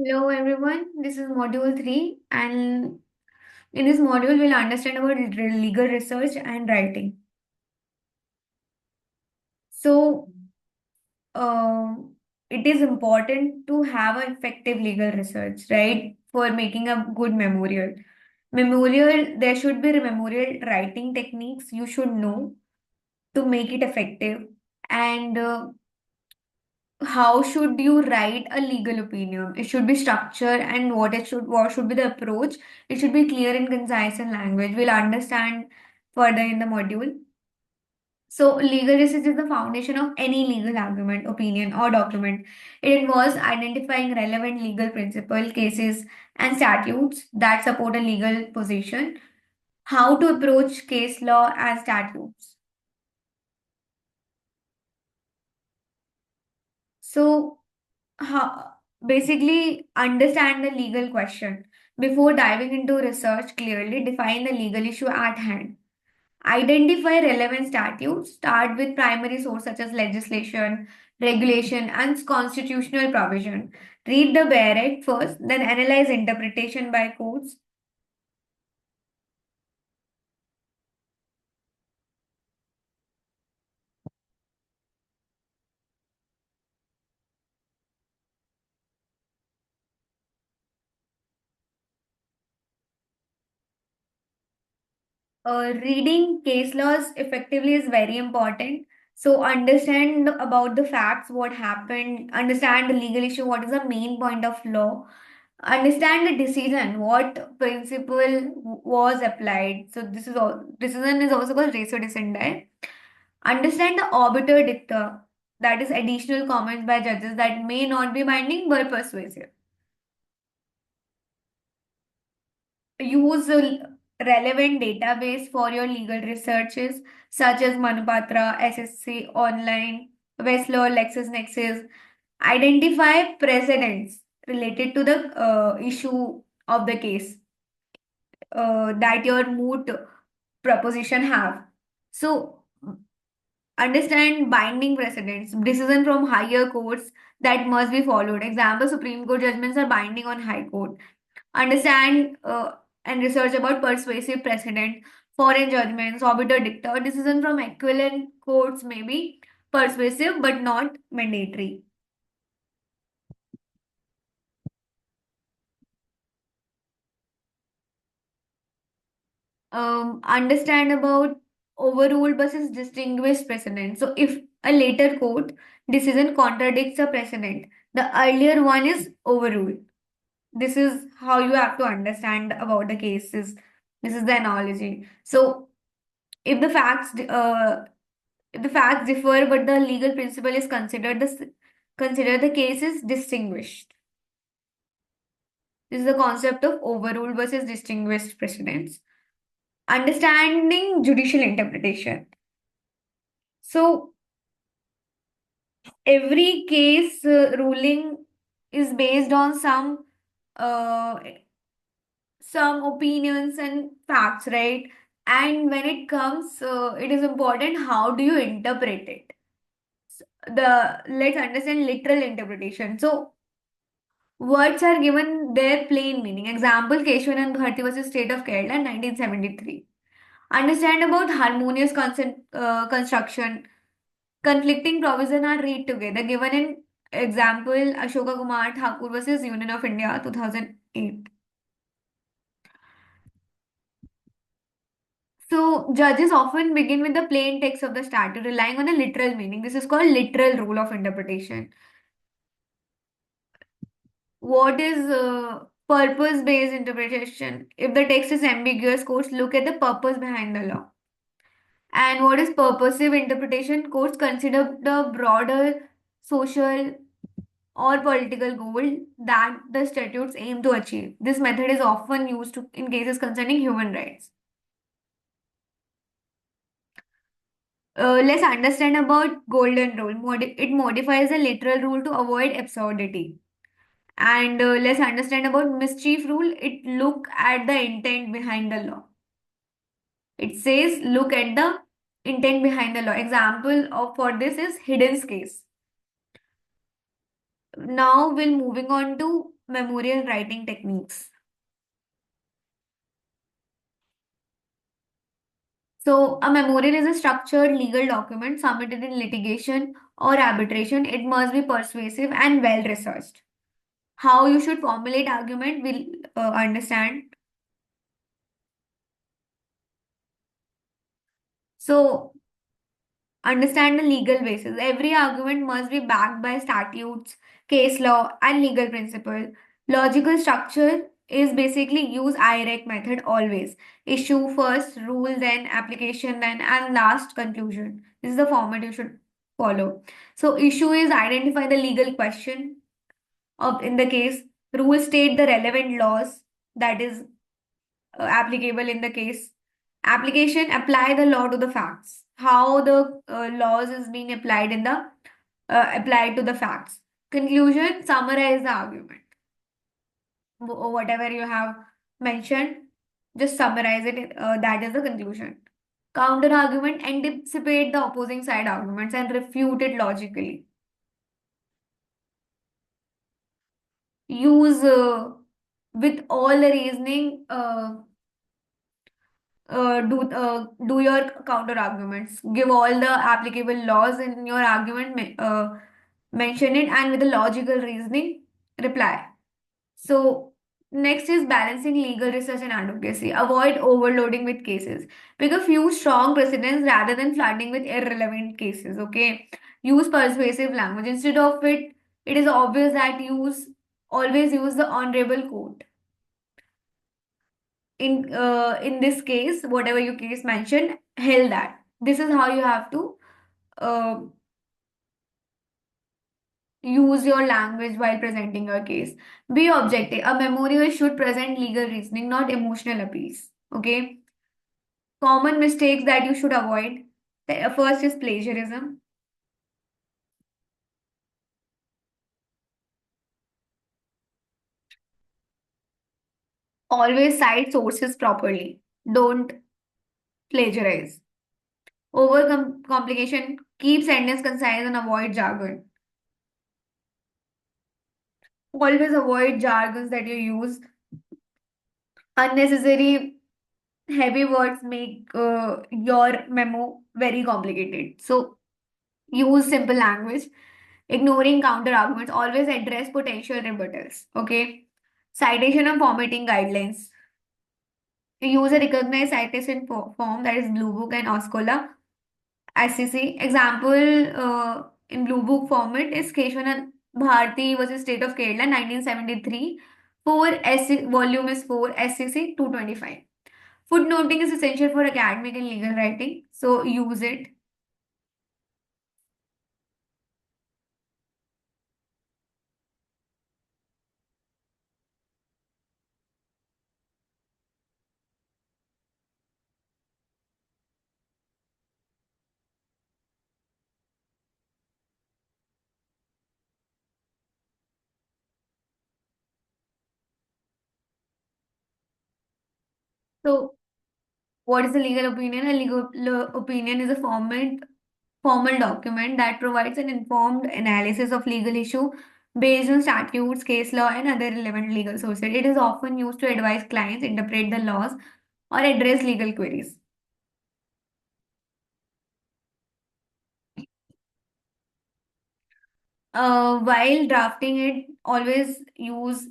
Hello everyone, this is module 3 and in this module we'll understand about legal research and writing. So it is important to have an effective legal research, right? For making a good memorial. There should be memorial writing techniques you should know to make it effective. And how should you write a legal opinion? It should be structured and what should be the approach. It should be clear and concise in language. We'll understand further in the module. So legal research is the foundation of any legal argument, opinion, or document. It involves identifying relevant legal principle, cases, and statutes that support a legal position, how to approach case law and statutes. So how, basically understand the legal question. Before diving into research, clearly define the legal issue at hand. Identify relevant statutes. Start with primary source such as legislation, regulation, and constitutional provision. Read the barrett first, then analyze interpretation by courts. Reading case laws effectively is very important. So understand about the facts, what happened, understand the legal issue, what is the main point of law, understand the decision, what principle was applied. So this is all decision is also called ratio decidendi. Understand the obiter dicta, that is additional comments by judges that may not be binding but persuasive. Use a relevant database for your legal researches such as Manupatra, SSC, Online, Westlaw, LexisNexis. Identify precedents related to the issue of the case that your moot proposition have. So understand binding precedents, decision from higher courts that must be followed. Example, Supreme Court judgments are binding on High Court. Understand and research about persuasive precedent, foreign judgments, obiter dicta, decision from equivalent courts may be persuasive but not mandatory. Understand about overruled versus distinguished precedent. So if a later court decision contradicts a precedent, the earlier one is overruled. This is how you have to understand about the cases. This is the analogy. So if the facts differ, but the legal principle is consider the case is distinguished. This is the concept of overruled versus distinguished precedents. Understanding judicial interpretation. So every case ruling is based on uh, some opinions and facts, right? And when it comes, it is important how do you interpret it. Let's understand literal interpretation. So words are given their plain meaning. Example, Keshwanand Bharti versus State of Kerala, 1973. Understand about harmonious construction. Conflicting provisions are read together. Given in example, Ashoka Kumar Thakur versus Union of India, 2008. So judges often begin with the plain text of the statute, relying on a literal meaning. This is called literal rule of interpretation. What is purpose-based interpretation? If the text is ambiguous, courts look at the purpose behind the law. And what is purposive interpretation? Courts consider the broader social or political goal that the statutes aim to achieve. This method is often used in cases concerning human rights. Let's understand about golden rule. It modifies the literal rule to avoid absurdity. And let's understand about mischief rule. It look at the intent behind the law. It says look at the intent behind the law. Example of for this is hidden case. Now we'll moving on to memorial writing techniques. So, a memorial is a structured legal document submitted in litigation or arbitration. It must be persuasive and well researched. How you should formulate argument, we'll understand. So, understand the legal basis. Every argument must be backed by statutes, case law, and legal principle. Logical structure is basically use IREC method always. Issue first, rule then, application then, and last conclusion. This is the format you should follow. So issue is identify the legal question of in the case. Rule state the relevant laws that is applicable in the case. Application apply the law to the facts. How the laws is being applied in the applied to the facts. Conclusion summarize the argument. Whatever you have mentioned, just summarize it. That is the conclusion. Counter argument anticipate the opposing side arguments and refute it logically. Use with all the reasoning. Do your counter arguments. Give all the applicable laws in your argument, mention it, and with a logical reasoning, reply. So, next is balancing legal research and advocacy. Avoid overloading with cases. Pick a few strong precedents rather than flooding with irrelevant cases. Okay, use persuasive language instead of it. It is obvious that always use the honorable court. In this case, whatever your case mentioned, held that this is how you have to uh, use your language while presenting your case. Be objective. A memorial should present legal reasoning, not emotional appeals. Okay. Common mistakes that you should avoid. The first is plagiarism. Always cite sources properly. Don't plagiarize. Over complication. Keep sentence concise and avoid jargon. Always avoid jargons that you use. Unnecessary heavy words make your memo very complicated. So use simple language. Ignoring counter arguments. Always address potential rebuttals. Okay. Citation and formatting guidelines. Use a recognized citation form that is Blue Book and Oscola. SCC. Example in Blue Book format is Keshwanan Bharti versus State of Kerala 1973. 4 volume is 4 SCC 225. Footnoting is essential for academic and legal writing, so use it. So, what is a legal opinion? A legal opinion is a formal document that provides an informed analysis of legal issue based on statutes, case law, and other relevant legal sources. It is often used to advise clients, interpret the laws, or address legal queries. While drafting it, always use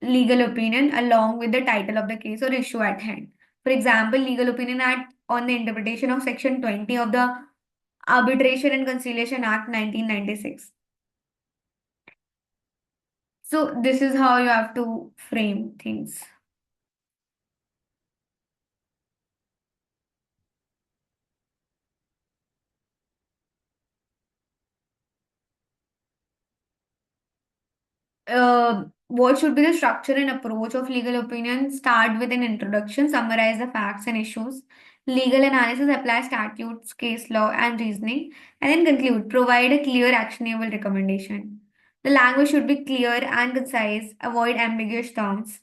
legal opinion along with the title of the case or issue at hand. For example, legal opinion act on the interpretation of Section 20 of the Arbitration and Conciliation Act 1996. So, this is how you have to frame things. What should be the structure and approach of legal opinion? Start with an introduction, summarize the facts and issues. Legal analysis, apply statutes, case law, and reasoning, and then conclude. Provide a clear, actionable recommendation. The language should be clear and concise. Avoid ambiguous terms.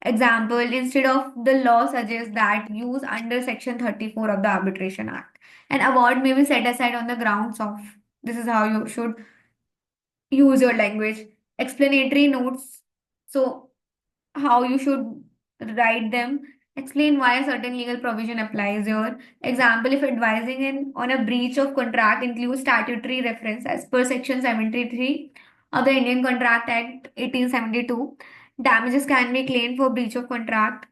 Example, instead of the law suggests that use under Section 34 of the Arbitration Act. An award may be set aside on the grounds of. This is how you should use your language. Explanatory notes So, how you should write them, explain why a certain legal provision applies here. Example, if advising on a breach of contract includes statutory reference as per Section 73 of the Indian Contract Act 1872, damages can be claimed for breach of contract.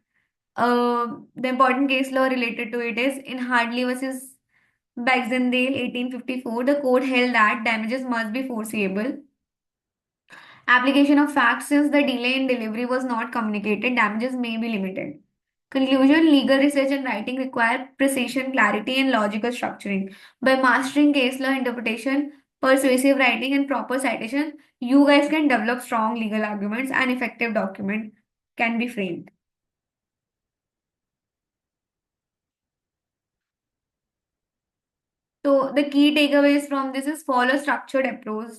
The important case law related to it is in Hardley versus Baxendale 1854, the court held that damages must be foreseeable. Application of facts, since the delay in delivery was not communicated, damages may be limited. Conclusion, legal research and writing require precision, clarity, and logical structuring. By mastering case law interpretation, persuasive writing, and proper citation, you guys can develop strong legal arguments and effective document can be framed. So the key takeaways from this is follow structured approach.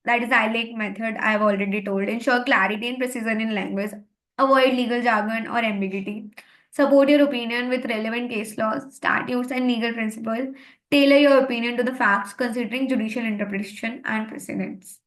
That is ILAC method I have already told. Ensure clarity and precision in language. Avoid legal jargon or ambiguity. Support your opinion with relevant case laws, statutes, and legal principles. Tailor your opinion to the facts considering judicial interpretation and precedents.